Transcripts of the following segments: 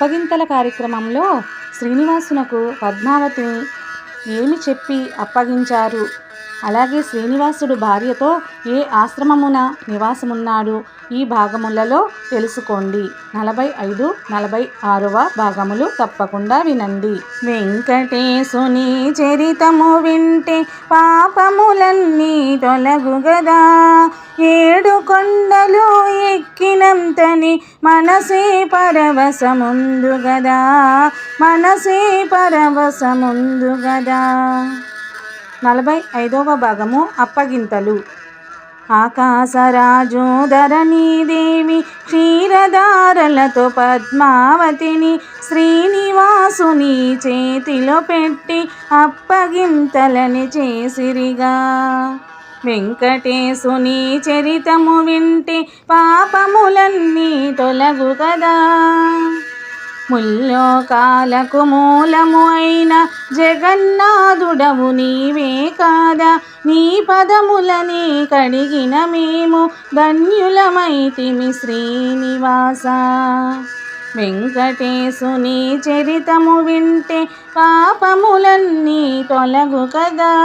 అప్పగింతల కార్యక్రమంలో శ్రీనివాసునకు పద్మావతిని ఏమి చెప్పి అప్పగించారు, అలాగే శ్రీనివాసుడు భార్యతో ఏ ఆశ్రమమున నివాసమున్నాడు, ఈ భాగములలో తెలుసుకోండి. 45, 46వ భాగములు తప్పకుండా వినండి. వెంకటేశుని చరితము వింటే పాపములన్నీ తొలగు గదా. 7 కొండలు ఎక్కినంతని మనసే పరవశముందు గదా, మనసే పరవశముందు గదా. 45వ భాగము అప్పగింతలు. ఆకాశరాజు ధరణీదేవి క్షీరధారలతో పద్మావతిని శ్రీనివాసుని చేతిలో పెట్టి అప్పగింతలని చేసిరిగా. వెంకటేశుని చరితము వింటే పాపములన్నీ తొలగు కదా. ముల్లోకాలకు మూలము అయిన జగన్నాథుడవు నీవే కాదా. నీ పదములని కడిగిన మేము ధన్యులమైతిమి శ్రీనివాస. వెంకటేశుని చరితము వింటే పాపములన్నీ తొలగు కదా.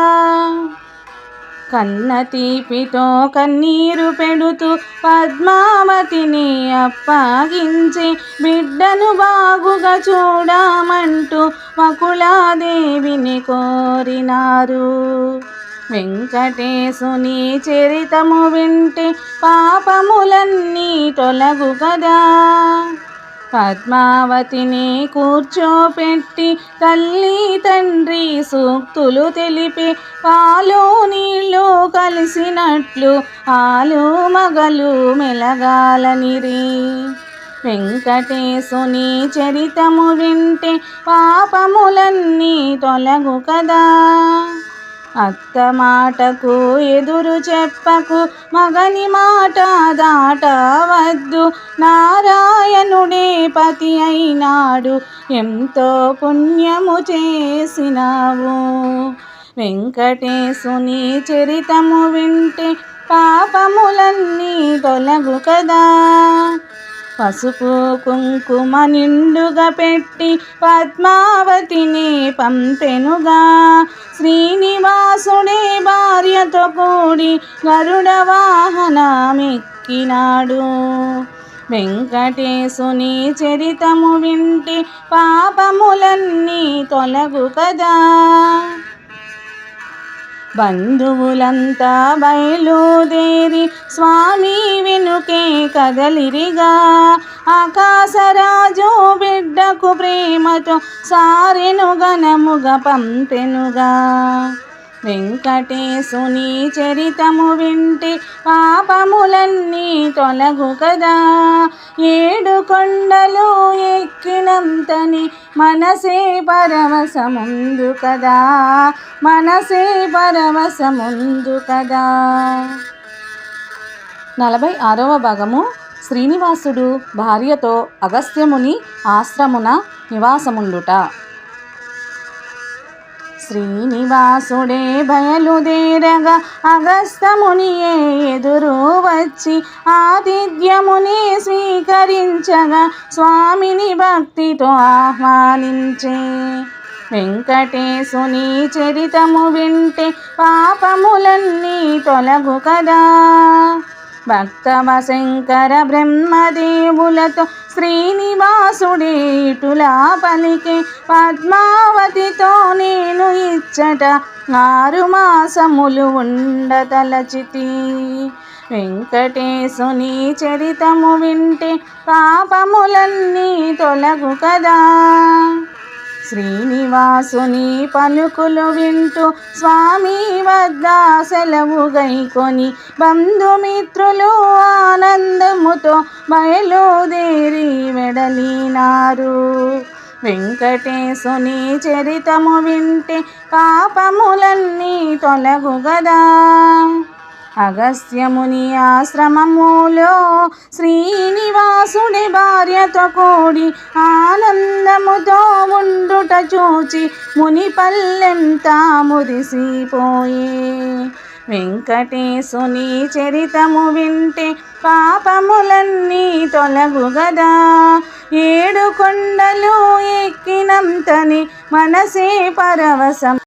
కన్న తీపితో కన్నీరు పెడుతూ పద్మావతిని అప్పగించి బిడ్డను బాగుగా చూడమంటూ వకులాదేవిని కోరినారు. వెంకటేశుని చరితము వింటే పాపములన్నీ తొలగు కదా. పద్మావతిని కూర్చోపెట్టి తల్లి తండ్రి సూక్తులు తెలిపి పాలు నీళ్ళు కలిసినట్లు ఆలు మగలు మెలగాలనిరి. వెంకటేశుని చరితము వింటే పాపములన్నీ తొలగు కదా. అత్త మాటకు ఎదురు చెప్పకు, మగని మాట దాటవద్దు. నారాయణుడే పతి అయినాడు, ఎంతో పుణ్యము చేసినావు. వెంకటేశుని చరితము వింటే పాపములన్నీ తొలగు కదా. పసుపు కుంకుమ నిండుగా పెట్టి పద్మావతిని పంపెనుగా. శ్రీనివాసుడే భార్యతో కూడి గరుడ వాహనమెక్కినాడు. వెంకటేశుని చరితము వింటే పాపములన్నీ తొలగు కదా. బంధువులంతా బయలుదేరి స్వామి వెనుకే కదలిరిగా. ఆకాశరాజు బిడ్డకు ప్రేమతో సారెను ఘనముగా పంపెనుగా. వెంకటేశుని చరితము వింటే పాపములన్నీ తొలగు కదా. 7 కొండలు ఎక్కినంతని మనసే పరవశముందు కదా, మనసే పరవశముందు కదా. 46వ భాగము శ్రీనివాసుడు భార్యతో అగస్త్యముని ఆశ్రమున నివాసముండుట. శ్రీనివాసుడే బయలుదేరగా అగస్త్యమునియే ఎదురు వచ్చి ఆతిథ్యముని స్వీకరించగా స్వామిని భక్తితో ఆహ్వానించే. వెంకటేశుని చరితము వింటే పాపములన్నీ తొలగు కదా. భక్తవ శంకర బ్రహ్మదేవులతో శ్రీనివాసుడే ఇటులా పలికే. పద్మావతితో నేను ఇచ్చట 6 మాసములు ఉండతలచితి. వెంకటేశుని చరితము వింటే పాపములన్నీ తొలగు కదా. శ్రీనివాసుని పలుకులు వింటూ స్వామి వద్ద సెలవు గైకొని బంధుమిత్రులు ఆనందముతో బయలుదేరి వెడలినారు. వెంకటేశుని చరితము వింటే పాపములన్నీ తొలగు గదా. అగస్త్యముని ఆశ్రమములో శ్రీనివాసుడి భార్యతో కూడి ఆనందముతో ఉండుట చూచి ముని పల్లెంతా మురిసిపోయే. వెంకటేశుని చరితము వింటే పాపములన్నీ తొలగు గదా. 7 కొండలు ఎక్కినంతని మనసే పరవశం.